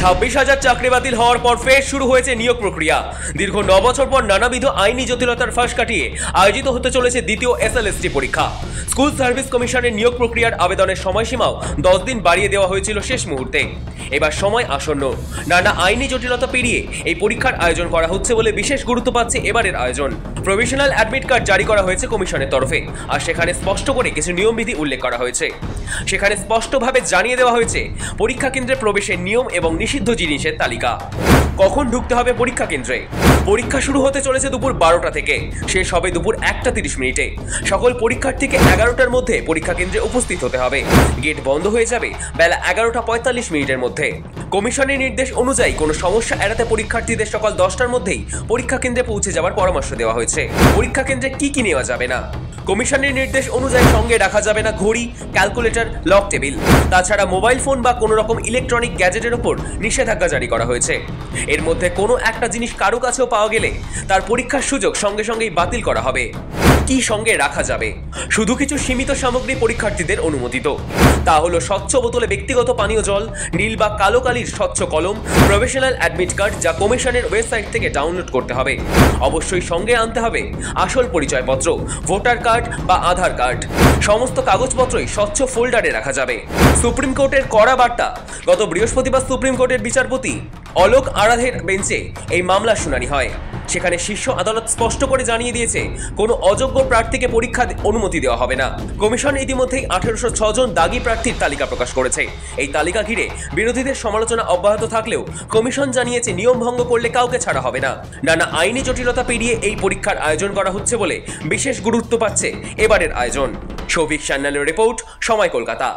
26,000 চাকরি বাতিল হওয়ার পর ফের শুরু হয়েছে নিয়োগ প্রক্রিয়া। দীর্ঘ 9 বছর পর নানাবিধ আইনি জটিলতার ফাঁস কাটিয়ে আয়োজিত হতে চলেছে দ্বিতীয় এসএলএসটি পরীক্ষা। স্কুল সার্ভিস কমিশনের নিয়োগ প্রক্রিয়ার আবেদনের সময়সীমাও 10 দিন বাড়িয়ে দেওয়া হয়েছিল শেষ মুহূর্তে। এবার সময় আসন্ন। নানা আইনি জটিলতা পেরিয়ে এই পরীক্ষার আয়োজন করা হচ্ছে বলে বিশেষ গুরুত্ব পাচ্ছে এবারের আয়োজন। প্রভিশনাল অ্যাডমিট কার্ড জারি করা হয়েছে কমিশনের তরফে, আর সেখানে স্পষ্ট করে কিছু নিয়মবিধি উল্লেখ করা হয়েছে। সেখানে স্পষ্টভাবে জানিয়ে দেওয়া হয়েছে পরীক্ষা কেন্দ্রে প্রবেশের নিয়ম এবং নিষিদ্ধ জিনিসের তালিকা। কখন ঢুকতে হবে পরীক্ষা কেন্দ্রে? পরীক্ষা শুরু হতে চলেছে দুপুর 12টা থেকে, শেষ হবে দুপুর 1:30। সকল পরীক্ষার্থীকে 11টার মধ্যে পরীক্ষা কেন্দ্রে উপস্থিত হতে হবে। গেট বন্ধ হয়ে যাবে বেলা 11:45 মধ্যে। কমিশনের নির্দেশ অনুযায়ী কোনো সমস্যা এড়াতে পরীক্ষার্থীদের সকাল 10টার মধ্যেই পরীক্ষা কেন্দ্রে পৌঁছে যাওয়ার পরামর্শ দেওয়া হয়েছে। পরীক্ষা কেন্দ্রে কি নেওয়া যাবে না? কমিশনের নির্দেশ অনুযায়ী সঙ্গে রাখা যাবে না ঘড়ি, ক্যালকুলেটর, লক টেবিল। তাছাড়া মোবাইল ফোন বা কোনো রকম ইলেকট্রনিক গ্যাজেটের উপর নিষেধাজ্ঞা জারি করা হয়েছে। এর মধ্যে কোনো একটা জিনিস কারো কাছেও পাওয়া গেলে তার পরীক্ষার সুযোগ সঙ্গে সঙ্গেই বাতিল করা হবে। কি সঙ্গে রাখা যাবে? শুধু কিছু সীমিত সামগ্রী পরীক্ষার্থীদের অনুমোদিত। তা হলো স্বচ্ছ বোতলে ব্যক্তিগত পানীয় জল, নীল বা কালো কালির স্বচ্ছ কলম, প্রফেশনাল অ্যাডমিট কার্ড যা কমিশনের ওয়েবসাইট থেকে ডাউনলোড করতে হবে। অবশ্যই সঙ্গে আনতে হবে আসল পরিচয়পত্র, ভোটার কার্ড বা আধার কার্ড। সমস্ত কাগজপত্রই স্বচ্ছ ফোল্ডারে রাখা যাবে। সুপ্রিম কোর্টের কড়া বার্তা। গত বৃহস্পতিবার সুপ্রিম কোর্টের বিচারপতি অলোক আরাধের বেঞ্চে এই মামলার শুনানি হয়। সেখানে শীর্ষ আদালত স্পষ্ট করে জানিয়ে দিয়েছে কোনো অযোগ্য প্রার্থীকে পরীক্ষা অনুমতি দেওয়া হবে না। কমিশন ইতিমধ্যেই 1806 জন দাগী প্রার্থীর তালিকা প্রকাশ করেছে। এই তালিকা ঘিরে বিরোধীদের সমালোচনা অব্যাহত থাকলেও কমিশন জানিয়েছে নিয়ম ভঙ্গ করলে কাউকে ছাড়া হবে না। নানা আইনি জটিলতা পেরিয়ে এই পরীক্ষার আয়োজন করা হচ্ছে বলে বিশেষ গুরুত্ব পাচ্ছে এবারের আয়োজন। শৌভিক সান্যালের রিপোর্ট, সময় কলকাতা।